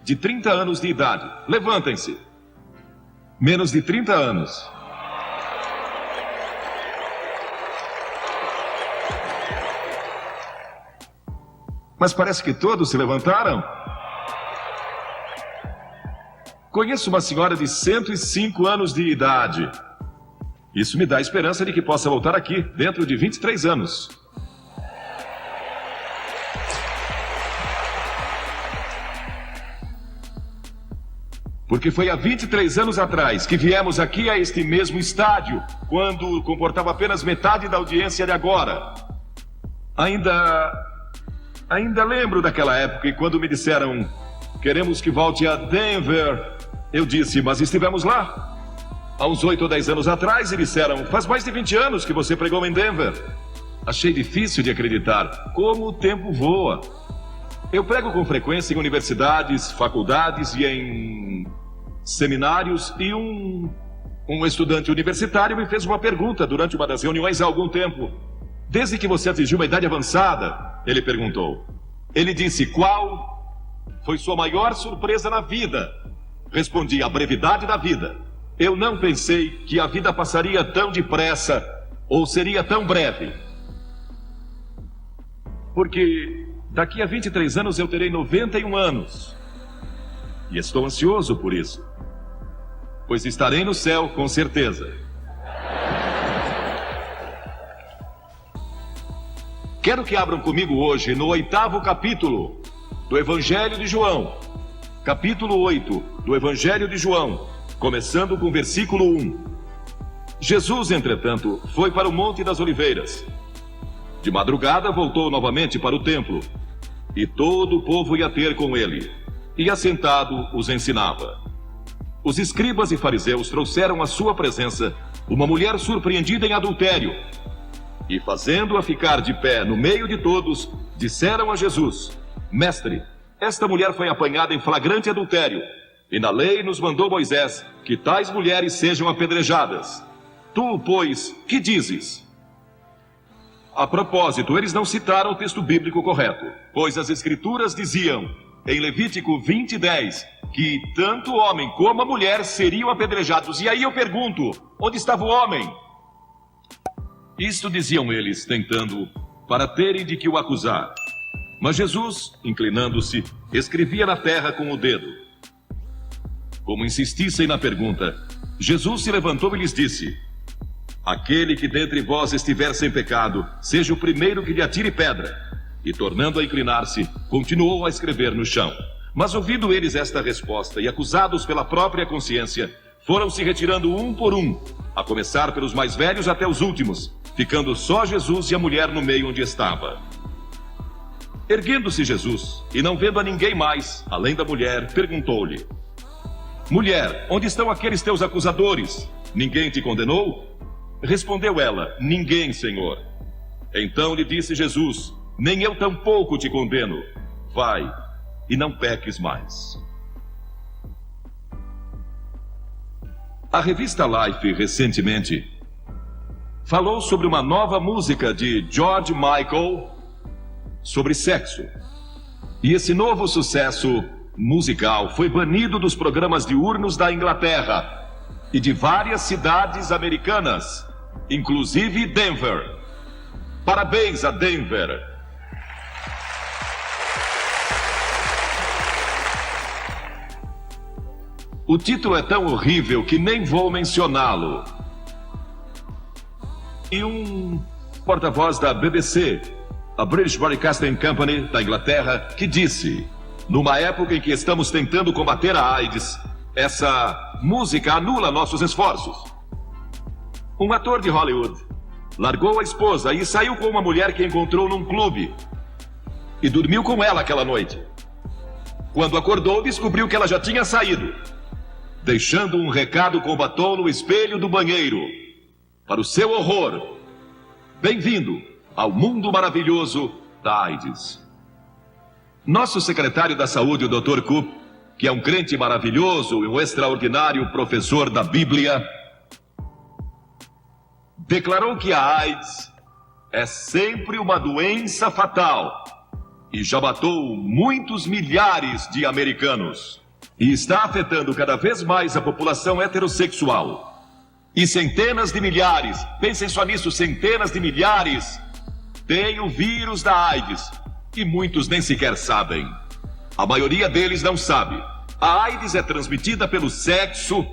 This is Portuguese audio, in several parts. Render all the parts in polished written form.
de 30 anos de idade. Levantem-se. Menos de 30 anos. Mas parece que todos se levantaram. Conheço uma senhora de 105 anos de idade. Isso me dá a esperança de que possa voltar aqui dentro de 23 anos. Porque foi há 23 anos atrás que viemos aqui a este mesmo estádio, quando comportava apenas metade da audiência de agora. Ainda lembro daquela época e quando me disseram: queremos que volte a Denver. Eu disse: mas estivemos lá há uns 8 ou 10 anos atrás. E disseram: faz mais de 20 anos que você pregou em Denver. Achei difícil de acreditar como o tempo voa. Eu prego com frequência em universidades, faculdades e em seminários. E um estudante universitário me fez uma pergunta durante uma das reuniões há algum tempo. Desde que você atingiu uma idade avançada, ele perguntou. Ele disse: qual foi sua maior surpresa na vida? Respondi: a brevidade da vida. Eu não pensei que a vida passaria tão depressa ou seria tão breve. Porque daqui a 23 anos eu terei 91 anos. E estou ansioso por isso. Pois estarei no céu, com certeza. Quero que abram comigo hoje no 8º capítulo do Evangelho de João. Capítulo 8 do Evangelho de João, começando com o versículo 1. Jesus, entretanto, foi para o Monte das Oliveiras. De madrugada voltou novamente para o templo, e todo o povo ia ter com ele, e assentado os ensinava. Os escribas e fariseus trouxeram à sua presença uma mulher surpreendida em adultério, e fazendo-a ficar de pé no meio de todos, disseram a Jesus: Mestre, esta mulher foi apanhada em flagrante adultério, e na lei nos mandou Moisés que tais mulheres sejam apedrejadas. Tu, pois, que dizes? A propósito, eles não citaram o texto bíblico correto, pois as escrituras diziam, em Levítico 20:10, que tanto o homem como a mulher seriam apedrejados. E aí eu pergunto, onde estava o homem? Isto diziam eles, tentando, para terem de que o acusar. Mas Jesus, inclinando-se, escrevia na terra com o dedo. Como insistissem na pergunta, Jesus se levantou e lhes disse: aquele que dentre vós estiver sem pecado, seja o primeiro que lhe atire pedra. E tornando a inclinar-se, continuou a escrever no chão. Mas ouvindo eles esta resposta e acusados pela própria consciência, foram se retirando um por um, a começar pelos mais velhos até os últimos, ficando só Jesus e a mulher no meio onde estava. Erguendo-se Jesus, e não vendo a ninguém mais, além da mulher, perguntou-lhe: mulher, onde estão aqueles teus acusadores? Ninguém te condenou? Respondeu ela: ninguém, Senhor. Então lhe disse Jesus: nem eu tampouco te condeno. Vai, e não peques mais. A revista Life, recentemente, falou sobre uma nova música de George Michael sobre sexo. E esse novo sucesso musical foi banido dos programas diurnos da Inglaterra e de várias cidades americanas, inclusive Denver. Parabéns a Denver! O título é tão horrível que nem vou mencioná-lo. E um porta-voz da BBC, a British Broadcasting Company da Inglaterra, que disse: numa época em que estamos tentando combater a AIDS, essa música anula nossos esforços. Um ator de Hollywood largou a esposa e saiu com uma mulher que encontrou num clube e dormiu com ela aquela noite. Quando acordou, descobriu que ela já tinha saído, deixando um recado com batom no espelho do banheiro. Para o seu horror, bem-vindo ao mundo maravilhoso da AIDS. Nosso secretário da saúde, o Dr. Coop, que é um crente maravilhoso e um extraordinário professor da Bíblia, declarou que a AIDS é sempre uma doença fatal e já matou muitos milhares de americanos. E está afetando cada vez mais a população heterossexual. E centenas de milhares, pensem só nisso, centenas de milhares, têm o vírus da AIDS. E muitos nem sequer sabem. A maioria deles não sabe. A AIDS é transmitida pelo sexo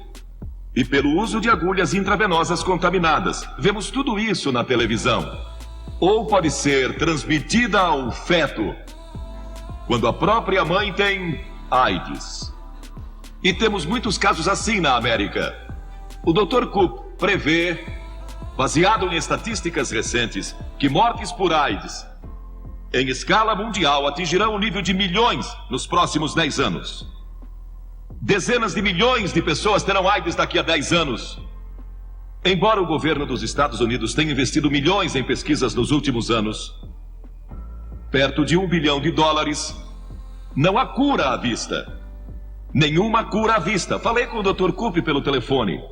e pelo uso de agulhas intravenosas contaminadas. Vemos tudo isso na televisão. Ou pode ser transmitida ao feto, quando a própria mãe tem AIDS. E temos muitos casos assim na América. O Dr. Koop prevê, baseado em estatísticas recentes, que mortes por AIDS, em escala mundial, atingirão o nível de milhões nos próximos 10 anos. Dezenas de milhões de pessoas terão AIDS daqui a 10 anos. Embora o governo dos Estados Unidos tenha investido milhões em pesquisas nos últimos anos, perto de $1 bilhão, não há cura à vista. Nenhuma cura à vista. Falei com o Dr. Koop pelo telefone.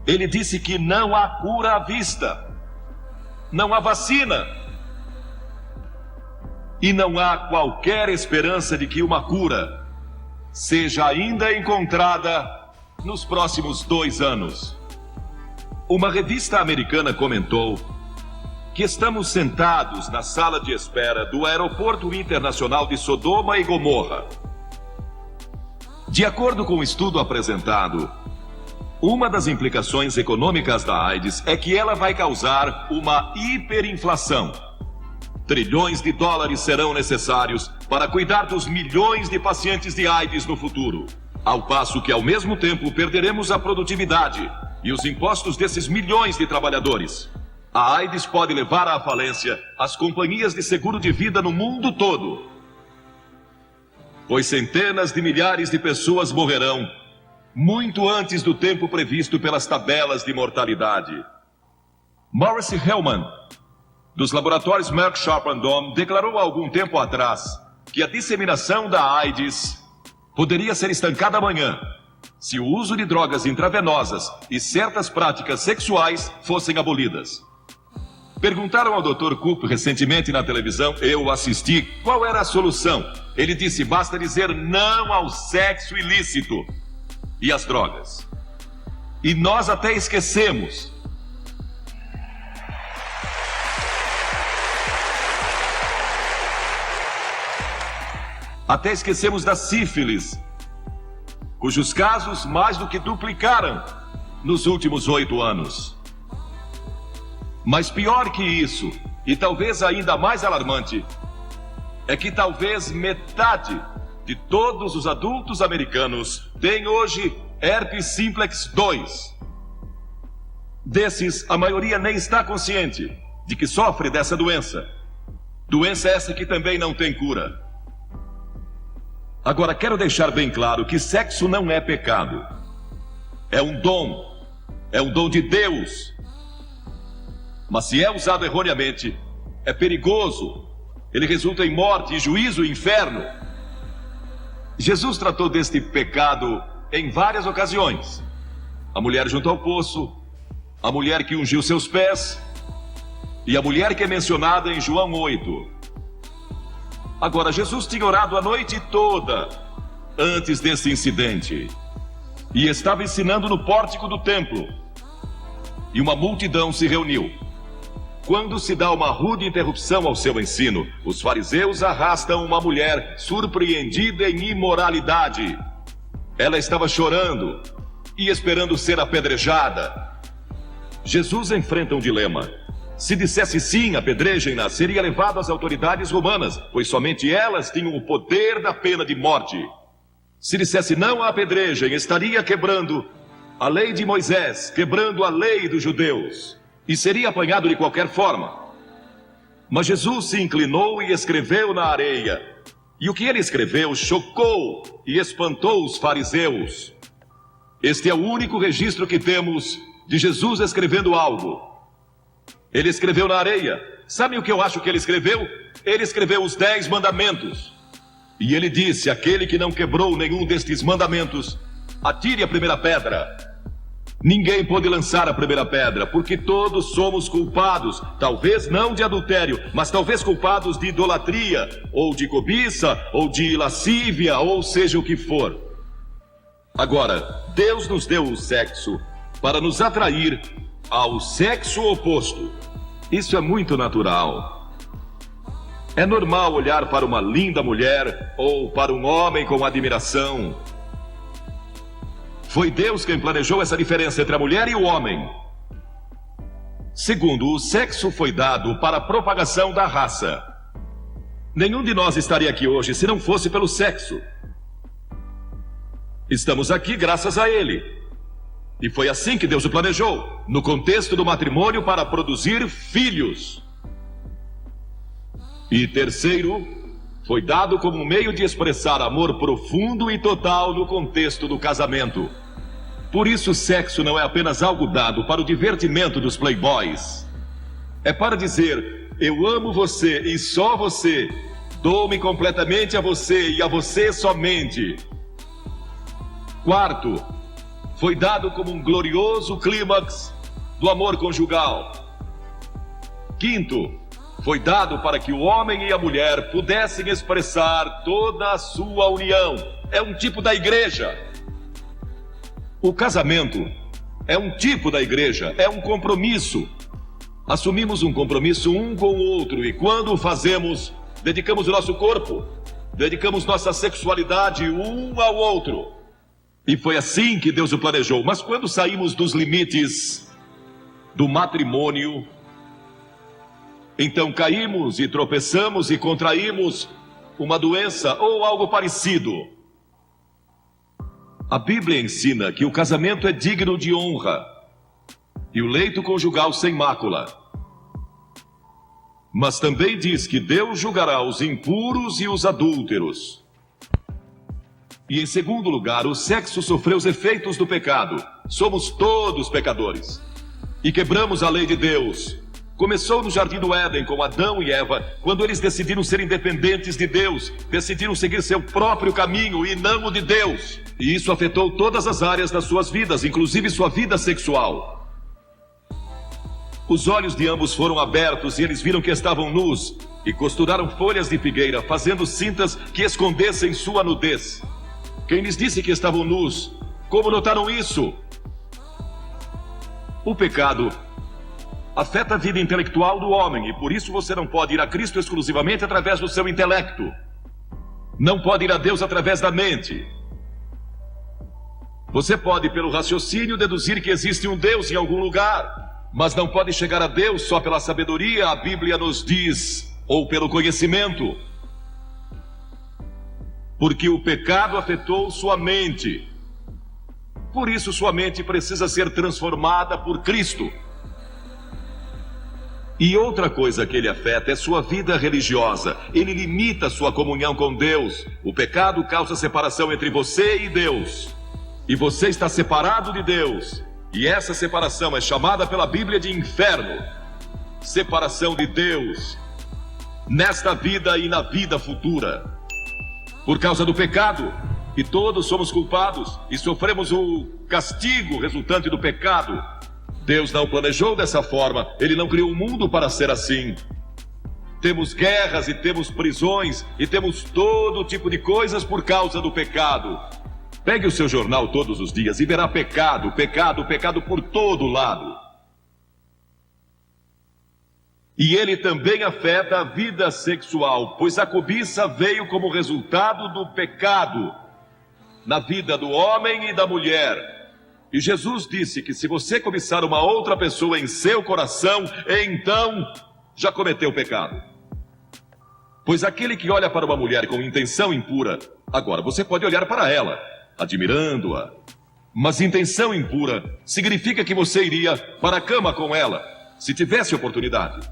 Ele disse que não há cura à vista. Não há vacina. E não há qualquer esperança de que uma cura seja ainda encontrada nos próximos 2 anos. Uma revista americana comentou que estamos sentados na sala de espera do Aeroporto Internacional de Sodoma e Gomorra. De acordo com o estudo apresentado, uma das implicações econômicas da AIDS é que ela vai causar uma hiperinflação. Trilhões de dólares serão necessários para cuidar dos milhões de pacientes de AIDS no futuro, ao passo que, ao mesmo tempo, perderemos a produtividade e os impostos desses milhões de trabalhadores. A AIDS pode levar à falência as companhias de seguro de vida no mundo todo, pois centenas de milhares de pessoas morrerão muito antes do tempo previsto pelas tabelas de mortalidade. Maurice Hellman, dos laboratórios Merck Sharp & Dohme, declarou há algum tempo atrás que a disseminação da AIDS poderia ser estancada amanhã se o uso de drogas intravenosas e certas práticas sexuais fossem abolidas. Perguntaram ao Dr. Koop recentemente na televisão, eu assisti, qual era a solução. Ele disse, basta dizer não ao sexo ilícito e às drogas. E nós até esquecemos. Até esquecemos da sífilis, cujos casos mais do que duplicaram nos últimos 8 anos. Mas pior que isso, e talvez ainda mais alarmante, é que talvez metade de todos os adultos americanos tem hoje herpes simplex 2. Desses, a maioria nem está consciente de que sofre dessa doença. Doença essa que também não tem cura. Agora, quero deixar bem claro que sexo não é pecado. É um dom de Deus. Mas se é usado erroneamente, é perigoso. Ele resulta em morte, juízo e inferno. Jesus tratou deste pecado em várias ocasiões. A mulher junto ao poço, a mulher que ungiu seus pés e a mulher que é mencionada em João 8. Agora, Jesus tinha orado a noite toda antes desse incidente e estava ensinando no pórtico do templo. E uma multidão se reuniu. Quando se dá uma rude interrupção ao seu ensino, os fariseus arrastam uma mulher surpreendida em imoralidade. Ela estava chorando e esperando ser apedrejada. Jesus enfrenta um dilema. Se dissesse sim, apedrejem-na, seria levado às autoridades romanas, pois somente elas tinham o poder da pena de morte. Se dissesse não à apedrejem, estaria quebrando a lei de Moisés, quebrando a lei dos judeus, e seria apanhado de qualquer forma. Mas Jesus se inclinou e escreveu na areia. E o que ele escreveu chocou e espantou os fariseus. Este é o único registro que temos de Jesus escrevendo algo. Ele escreveu na areia. Sabe o que eu acho que ele escreveu? Ele escreveu os 10 mandamentos. E ele disse, aquele que não quebrou nenhum destes mandamentos, atire a primeira pedra. Ninguém pode lançar a primeira pedra, porque todos somos culpados, talvez não de adultério, mas talvez culpados de idolatria, ou de cobiça, ou de lascívia, ou seja o que for. Agora, Deus nos deu o sexo para nos atrair ao sexo oposto. Isso é muito natural. É normal olhar para uma linda mulher ou para um homem com admiração. Foi Deus quem planejou essa diferença entre a mulher e o homem. Segundo, o sexo foi dado para a propagação da raça. Nenhum de nós estaria aqui hoje se não fosse pelo sexo. Estamos aqui graças a ele. E foi assim que Deus o planejou, no contexto do matrimônio, para produzir filhos. E terceiro, foi dado como um meio de expressar amor profundo e total no contexto do casamento. Por isso, o sexo não é apenas algo dado para o divertimento dos playboys. É para dizer, eu amo você e só você. Dou-me completamente a você e a você somente. Quarto, foi dado como um glorioso clímax do amor conjugal. Quinto, foi dado para que o homem e a mulher pudessem expressar toda a sua união. É um tipo da igreja. O casamento é um tipo da igreja, é um compromisso. Assumimos um compromisso um com o outro e quando o fazemos, dedicamos o nosso corpo, dedicamos nossa sexualidade um ao outro. E foi assim que Deus o planejou. Mas quando saímos dos limites do matrimônio, então caímos e tropeçamos e contraímos uma doença ou algo parecido. A Bíblia ensina que o casamento é digno de honra e o leito conjugal sem mácula. Mas também diz que Deus julgará os impuros e os adúlteros. E em segundo lugar, o sexo sofreu os efeitos do pecado. Somos todos pecadores e quebramos a lei de Deus. Começou no Jardim do Éden com Adão e Eva, quando eles decidiram ser independentes de Deus, decidiram seguir seu próprio caminho e não o de Deus. E isso afetou todas as áreas das suas vidas, inclusive sua vida sexual. Os olhos de ambos foram abertos e eles viram que estavam nus e costuraram folhas de figueira, fazendo cintas que escondessem sua nudez. Quem lhes disse que estavam nus? Como notaram isso? O pecado afeta a vida intelectual do homem e por isso você não pode ir a Cristo exclusivamente através do seu intelecto. Não pode ir a Deus através da mente. Você pode, pelo raciocínio, deduzir que existe um Deus em algum lugar, mas não pode chegar a Deus só pela sabedoria, a Bíblia nos diz, ou pelo conhecimento. Porque o pecado afetou sua mente. Por isso sua mente precisa ser transformada por Cristo. E outra coisa que ele afeta é sua vida religiosa. Ele limita sua comunhão com Deus. O pecado causa separação entre você e Deus. E você está separado de Deus. E essa separação é chamada pela Bíblia de inferno. Separação de Deus nesta vida e na vida futura. Por causa do pecado. E todos somos culpados e sofremos o castigo resultante do pecado. Deus não planejou dessa forma, Ele não criou o mundo para ser assim. Temos guerras e temos prisões e temos todo tipo de coisas por causa do pecado. Pegue o seu jornal todos os dias e verá pecado, pecado, pecado por todo lado. E ele também afeta a vida sexual, pois a cobiça veio como resultado do pecado na vida do homem e da mulher. E Jesus disse que se você cobiçar uma outra pessoa em seu coração, então já cometeu pecado. Pois aquele que olha para uma mulher com intenção impura, agora você pode olhar para ela, admirando-a, mas intenção impura significa que você iria para a cama com ela, se tivesse oportunidade.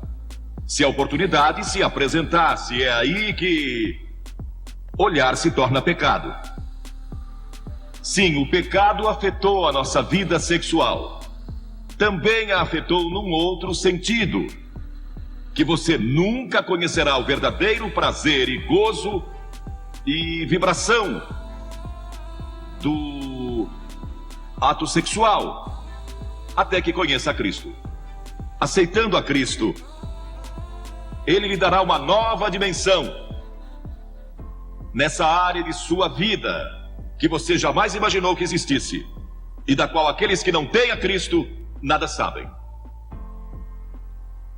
Se a oportunidade se apresentasse, é aí que olhar se torna pecado. Sim, o pecado afetou a nossa vida sexual. Também a afetou num outro sentido, que você nunca conhecerá o verdadeiro prazer e gozo e vibração do ato sexual. até que conheça a Cristo. Aceitando a Cristo, Ele lhe dará uma nova dimensão nessa área de sua vida que você jamais imaginou que existisse e da qual aqueles que não têm a Cristo nada sabem.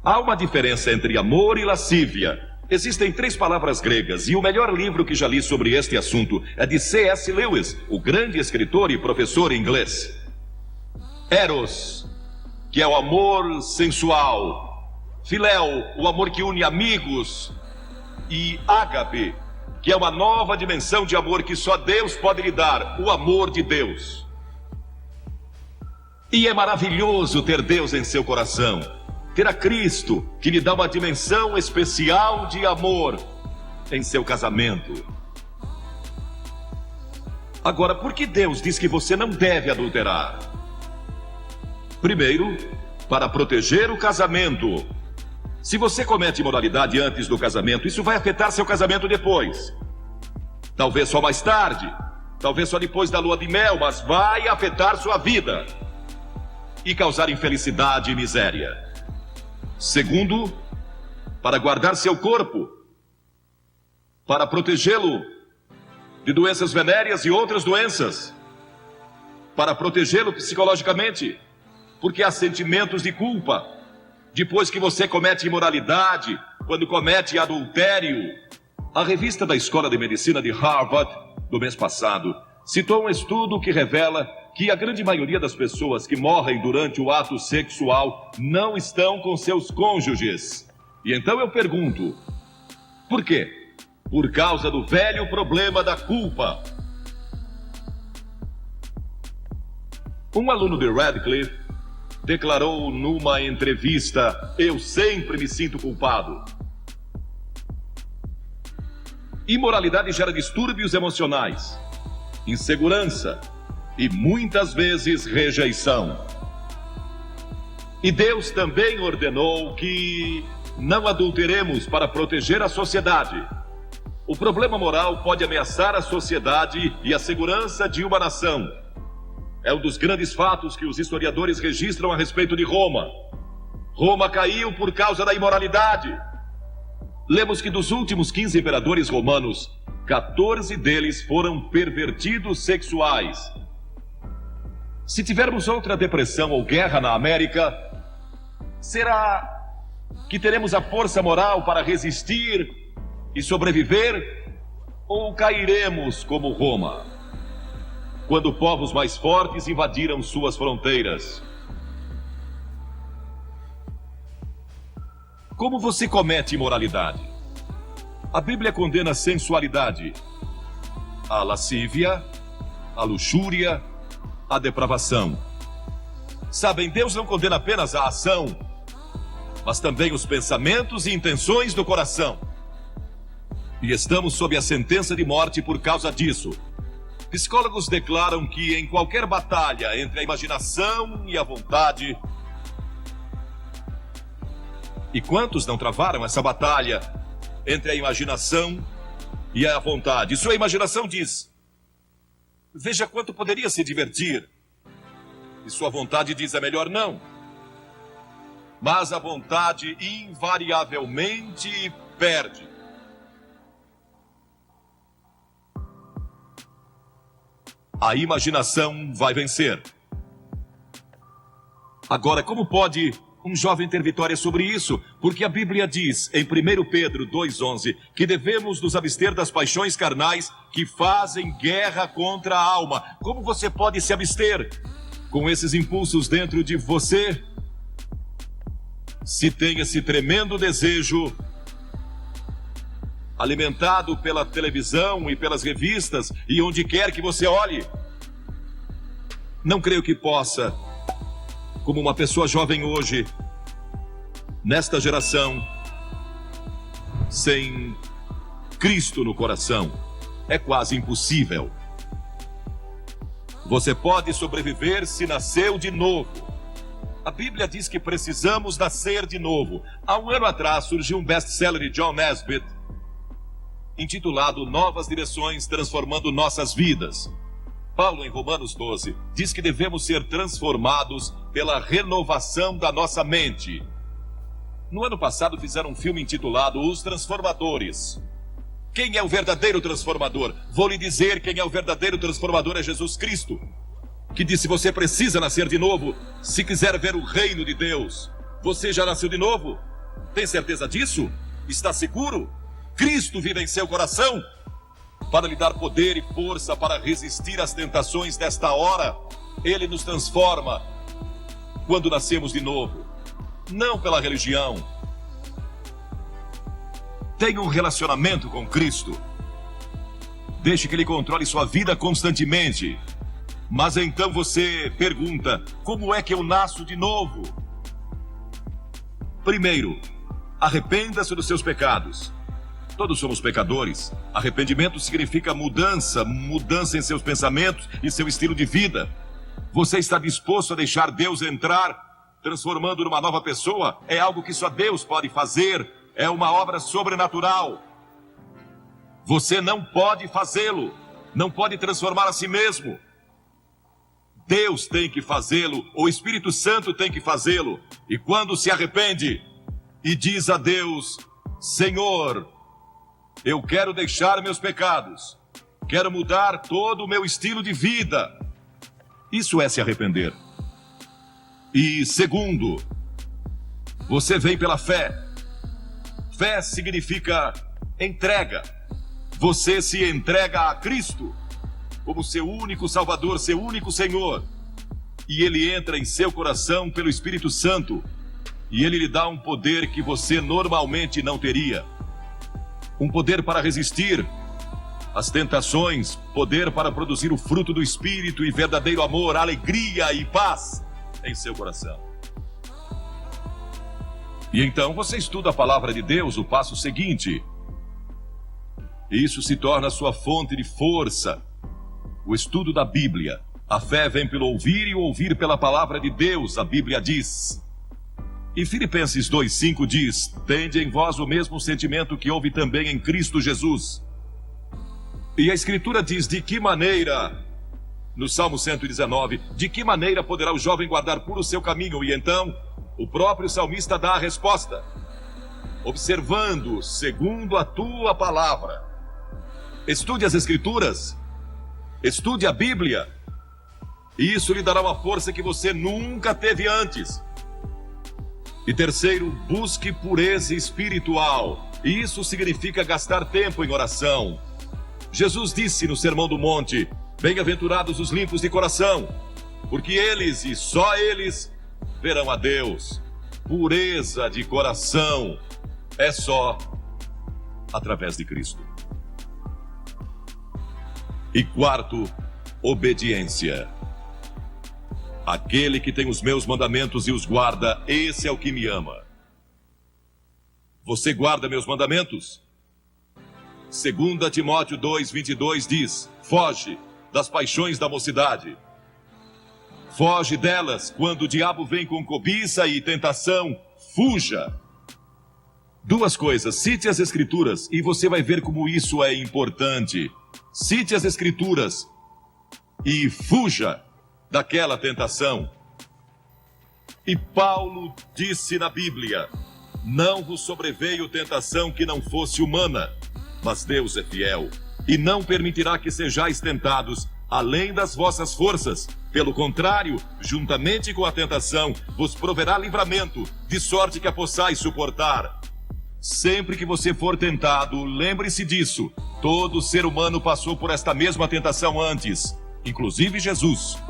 Há uma diferença entre amor e lascívia. Existem 3 palavras gregas e o melhor livro que já li sobre este assunto é de C.S. Lewis, o grande escritor e professor inglês. Eros, que é o amor sensual. Filéu, o amor que une amigos. E ágape, que é uma nova dimensão de amor que só Deus pode lhe dar, o amor de Deus. E é maravilhoso ter Deus em seu coração, ter a Cristo, que lhe dá uma dimensão especial de amor em seu casamento. Agora, por que Deus diz que você não deve adulterar? Primeiro, para proteger o casamento. Se você comete imoralidade antes do casamento, isso vai afetar seu casamento depois. Talvez só mais tarde, talvez só depois da lua de mel, mas vai afetar sua vida e causar infelicidade e miséria. Segundo, para guardar seu corpo, para protegê-lo de doenças venéreas e outras doenças, para protegê-lo psicologicamente, porque há sentimentos de culpa depois que você comete imoralidade, quando comete adultério. A revista da Escola de Medicina de Harvard, do mês passado, citou um estudo que revela que a grande maioria das pessoas que morrem durante o ato sexual não estão com seus cônjuges. E então eu pergunto, por quê? Por causa do velho problema da culpa. Um aluno de Radcliffe declarou numa entrevista: eu sempre me sinto culpado. Imoralidade gera distúrbios emocionais, insegurança e muitas vezes rejeição. E Deus também ordenou que não adulteremos para proteger a sociedade. O problema moral pode ameaçar a sociedade e a segurança de uma nação. É um dos grandes fatos que os historiadores registram a respeito de Roma. Roma caiu por causa da imoralidade. Lemos que dos últimos 15 imperadores romanos, 14 deles foram pervertidos sexuais. Se tivermos outra depressão ou guerra na América, será que teremos a força moral para resistir e sobreviver? Ou cairemos como Roma, quando povos mais fortes invadiram suas fronteiras? Como você comete imoralidade? A Bíblia condena a sensualidade, a lascívia, a luxúria, a depravação. Sabem, Deus não condena apenas a ação, mas também os pensamentos e intenções do coração. E estamos sob a sentença de morte por causa disso. Psicólogos declaram que em qualquer batalha entre a imaginação e a vontade... E quantos não travaram essa batalha entre a imaginação e a vontade? Sua imaginação diz: veja quanto poderia se divertir. E sua vontade diz: é melhor não. Mas a vontade invariavelmente perde. A imaginação vai vencer. Agora, como pode um jovem ter vitória sobre isso? Porque a Bíblia diz, em 1 Pedro 2,11, que devemos nos abster das paixões carnais que fazem guerra contra a alma. Como você pode se abster com esses impulsos dentro de você, se tem esse tremendo desejo alimentado pela televisão e pelas revistas e onde quer que você olhe? Não creio que possa, como uma pessoa jovem hoje, nesta geração, sem Cristo no coração. É quase impossível. Você pode sobreviver se nasceu de novo. A Bíblia diz que precisamos nascer de novo. Há um ano atrás surgiu um best-seller de John Nesbitt, intitulado Novas Direções Transformando Nossas Vidas. Paulo, em Romanos 12, diz que devemos ser transformados pela renovação da nossa mente. No ano passado fizeram um filme intitulado Os Transformadores. Quem é o verdadeiro transformador? Vou lhe dizer quem é o verdadeiro transformador: é Jesus Cristo, que disse: você precisa nascer de novo se quiser ver o reino de Deus. Você já nasceu de novo? Tem certeza disso? Está seguro? Cristo vive em seu coração para lhe dar poder e força para resistir às tentações desta hora. Ele nos transforma quando nascemos de novo, não pela religião. Tenha um relacionamento com Cristo. Deixe que Ele controle sua vida constantemente. Mas então você pergunta: como é que eu nasço de novo? Primeiro, arrependa-se dos seus pecados. Todos somos pecadores. Arrependimento significa mudança em seus pensamentos e seu estilo de vida. Você está disposto a deixar Deus entrar, transformando numa nova pessoa? É algo que só Deus pode fazer. É uma obra sobrenatural. Você não pode fazê-lo. Não pode transformar a si mesmo. Deus tem que fazê-lo. O Espírito Santo tem que fazê-lo. E quando se arrepende e diz a Deus: Senhor, eu quero deixar meus pecados, quero mudar todo o meu estilo de vida. Isso é se arrepender. E segundo, você vem pela fé. Fé significa entrega. Você se entrega a Cristo como seu único Salvador, seu único Senhor. E Ele entra em seu coração pelo Espírito Santo. E Ele lhe dá um poder que você normalmente não teria. Um poder para resistir às tentações, poder para produzir o fruto do Espírito e verdadeiro amor, alegria e paz em seu coração. E então você estuda a palavra de Deus, o passo seguinte. Isso se torna sua fonte de força. O estudo da Bíblia. A fé vem pelo ouvir e o ouvir pela palavra de Deus, a Bíblia diz. E Filipenses 2,5 diz: tende em vós o mesmo sentimento que houve também em Cristo Jesus. E a Escritura diz: de que maneira, no Salmo 119, de que maneira poderá o jovem guardar puro o seu caminho? E então, o próprio salmista dá a resposta: observando segundo a tua palavra. Estude as Escrituras, estude a Bíblia, e isso lhe dará uma força que você nunca teve antes. E terceiro, busque pureza espiritual. E isso significa gastar tempo em oração. Jesus disse no Sermão do Monte: bem-aventurados os limpos de coração, porque eles e só eles verão a Deus. Pureza de coração é só através de Cristo. E quarto, obediência. Aquele que tem os meus mandamentos e os guarda, esse é o que me ama. Você guarda meus mandamentos? 2 Timóteo 2,22 diz: foge das paixões da mocidade. Foge delas quando o diabo vem com cobiça e tentação. Fuja. Duas coisas: cite as Escrituras e você vai ver como isso é importante. Cite as Escrituras e fuja daquela tentação. E Paulo disse na Bíblia: não vos sobreveio tentação que não fosse humana, mas Deus é fiel, e não permitirá que sejais tentados além das vossas forças. Pelo contrário, juntamente com a tentação, vos proverá livramento, de sorte que a possais suportar. Sempre que você for tentado, lembre-se disso. Todo ser humano passou por esta mesma tentação antes, inclusive Jesus.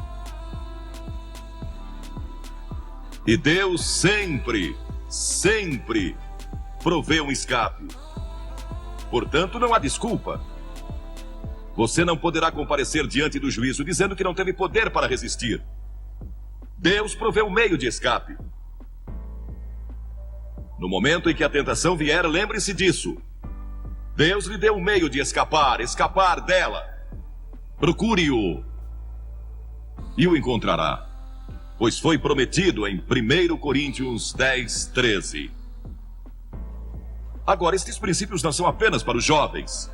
E Deus sempre provê um escape. Portanto, não há desculpa. Você não poderá comparecer diante do juízo dizendo que não teve poder para resistir. Deus provê um meio de escape. No momento em que a tentação vier, lembre-se disso. Deus lhe deu um meio de escapar dela. Procure-o e o encontrará. Pois foi prometido em 1 Coríntios 10:13. Agora, estes princípios não são apenas para os jovens,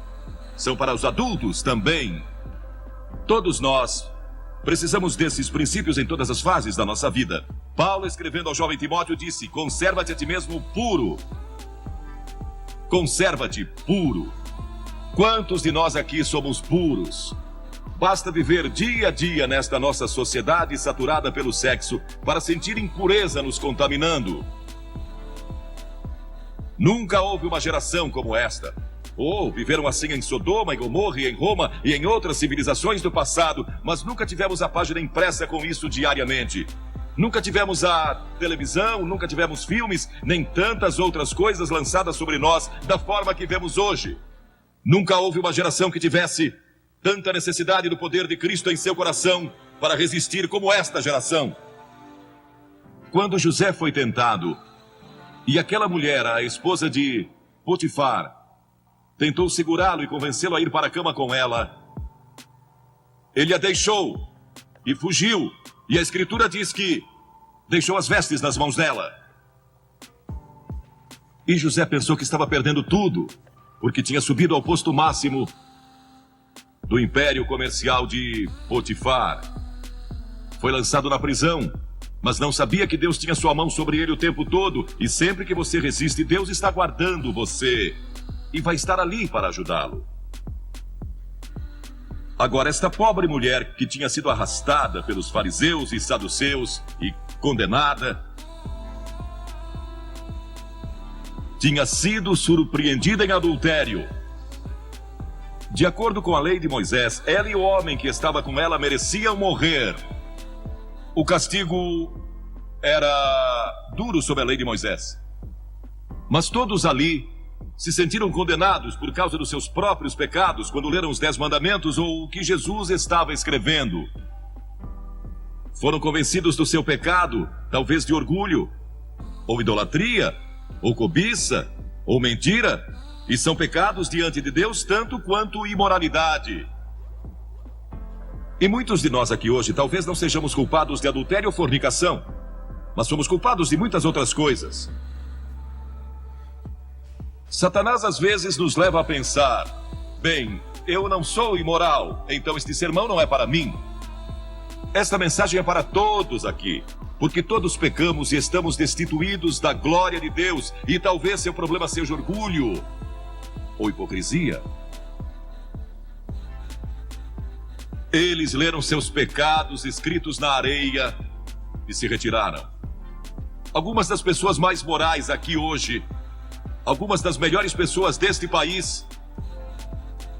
são para os adultos também. Todos nós precisamos desses princípios em todas as fases da nossa vida. Paulo, escrevendo ao jovem Timóteo, disse: conserva-te a ti mesmo puro. Conserva-te puro. Quantos de nós aqui somos puros? Basta viver dia a dia nesta nossa sociedade saturada pelo sexo para sentir impureza nos contaminando. Nunca houve uma geração como esta. Viveram assim em Sodoma, em Gomorra, e em Roma e em outras civilizações do passado, mas nunca tivemos a página impressa com isso diariamente. Nunca tivemos a televisão, nunca tivemos filmes, nem tantas outras coisas lançadas sobre nós da forma que vemos hoje. Nunca houve uma geração que tivesse tanta necessidade do poder de Cristo em seu coração para resistir como esta geração. Quando José foi tentado, e aquela mulher, a esposa de Potifar, tentou segurá-lo e convencê-lo a ir para a cama com ela, ele a deixou e fugiu. E a Escritura diz que deixou as vestes nas mãos dela. E José pensou que estava perdendo tudo, porque tinha subido ao posto máximo do império comercial de Potifar. Foi lançado na prisão, mas não sabia que Deus tinha sua mão sobre ele o tempo todo. E sempre que você resiste, Deus está guardando você e vai estar ali para ajudá-lo. Agora, esta pobre mulher que tinha sido arrastada pelos fariseus e saduceus e condenada, tinha sido surpreendida em adultério. De acordo com a lei de Moisés, ela e o homem que estava com ela mereciam morrer. O castigo era duro sob a lei de Moisés. Mas todos ali se sentiram condenados por causa dos seus próprios pecados quando leram os 10 mandamentos ou o que Jesus estava escrevendo. Foram convencidos do seu pecado, talvez de orgulho, ou idolatria, ou cobiça, ou mentira, e são pecados diante de Deus tanto quanto imoralidade. E muitos de nós aqui hoje talvez não sejamos culpados de adultério ou fornicação, mas somos culpados de muitas outras coisas. Satanás às vezes nos leva a pensar: bem, eu não sou imoral, então este sermão não é para mim. Esta mensagem é para todos aqui, porque todos pecamos e estamos destituídos da glória de Deus, e talvez seu problema seja orgulho ou hipocrisia. Eles leram seus pecados escritos na areia e se retiraram. Algumas das pessoas mais morais aqui hoje, algumas das melhores pessoas deste país,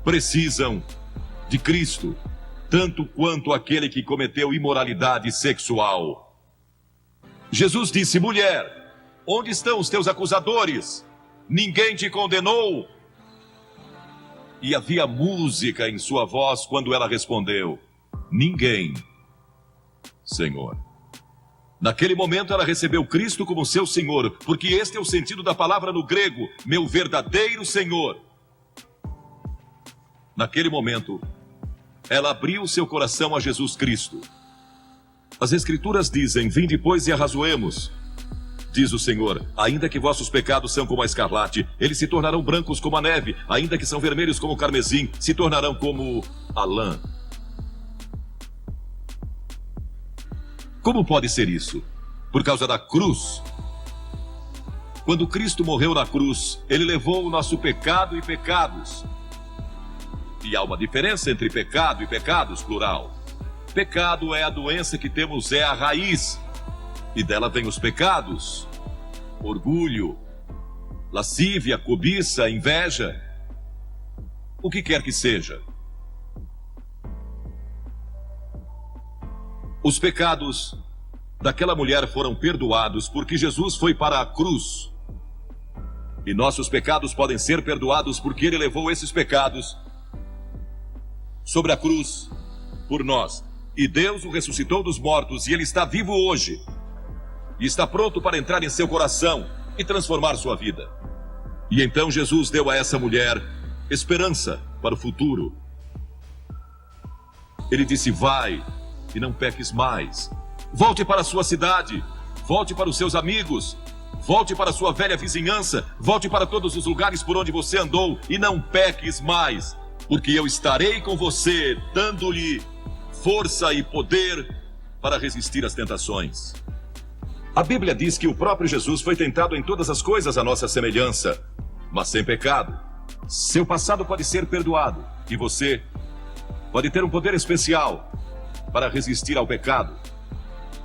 precisam de Cristo, tanto quanto aquele que cometeu imoralidade sexual. Jesus disse: mulher, onde estão os teus acusadores? Ninguém te condenou? E havia música em sua voz quando ela respondeu: ninguém, Senhor. Naquele momento ela recebeu Cristo como seu Senhor, porque este é o sentido da palavra no grego, meu verdadeiro Senhor. Naquele momento, ela abriu seu coração a Jesus Cristo. As Escrituras dizem: vinde, pois, e arrazoemos. Diz o Senhor: ainda que vossos pecados são como a escarlate, eles se tornarão brancos como a neve. Ainda que são vermelhos como o carmesim, se tornarão como a lã. Como pode ser isso? Por causa da cruz. Quando Cristo morreu na cruz, ele levou o nosso pecado e pecados. E há uma diferença entre pecado e pecados, plural. Pecado é a doença que temos, é a raiz. E dela vem os pecados: orgulho, lascívia, cobiça, inveja, o que quer que seja. Os pecados daquela mulher foram perdoados porque Jesus foi para a cruz. E nossos pecados podem ser perdoados porque ele levou esses pecados sobre a cruz por nós. E Deus o ressuscitou dos mortos e ele está vivo hoje. E está pronto para entrar em seu coração e transformar sua vida. E então Jesus deu a essa mulher esperança para o futuro. Ele disse: vai e não peques mais. Volte para a sua cidade, volte para os seus amigos, volte para a sua velha vizinhança, volte para todos os lugares por onde você andou e não peques mais, porque eu estarei com você, dando-lhe força e poder para resistir às tentações. A Bíblia diz que o próprio Jesus foi tentado em todas as coisas à nossa semelhança, mas sem pecado. Seu passado pode ser perdoado e você pode ter um poder especial para resistir ao pecado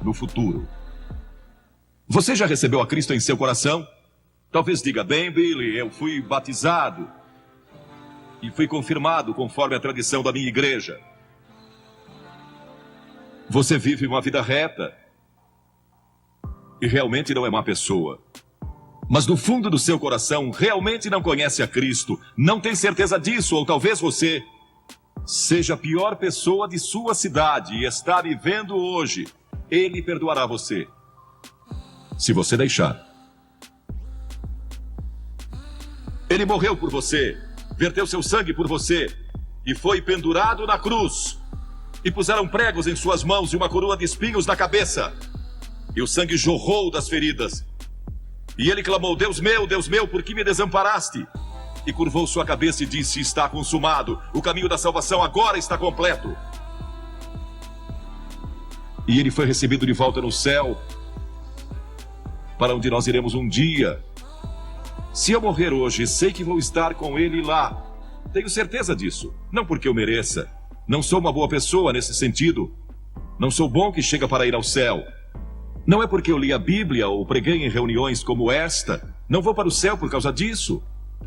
no futuro. Você já recebeu a Cristo em seu coração? Talvez diga: bem, Billy, eu fui batizado e fui confirmado conforme a tradição da minha igreja. Você vive uma vida reta e realmente não é má pessoa. Mas no fundo do seu coração realmente não conhece a Cristo, não tem certeza disso, ou talvez você seja a pior pessoa de sua cidade e está vivendo hoje. Ele perdoará você, se você deixar. Ele morreu por você, verteu seu sangue por você e foi pendurado na cruz. E puseram pregos em suas mãos e uma coroa de espinhos na cabeça. E o sangue jorrou das feridas. E ele clamou: Deus meu, por que me desamparaste? E curvou sua cabeça e disse: está consumado. O caminho da salvação agora está completo. E ele foi recebido de volta no céu, para onde nós iremos um dia. Se eu morrer hoje, sei que vou estar com ele lá. Tenho certeza disso. Não porque eu mereça. Não sou uma boa pessoa nesse sentido. Não sou bom que chega para ir ao céu. Não é porque eu li a Bíblia ou preguei em reuniões como esta. Não vou para o céu por causa disso.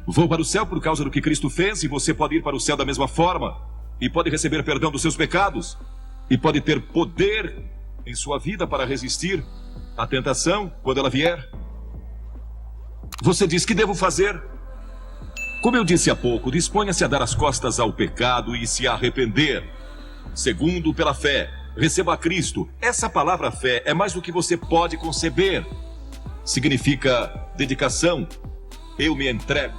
Vou para o céu por causa do que Cristo fez, e você pode ir para o céu da mesma forma. E pode receber perdão dos seus pecados. E pode ter poder em sua vida para resistir à tentação quando ela vier. Você diz: que devo fazer? Como eu disse há pouco, disponha-se a dar as costas ao pecado e se arrepender. Segundo, pela fé, receba a Cristo. Essa palavra fé é mais do que você pode conceber. Significa dedicação. Eu me entrego.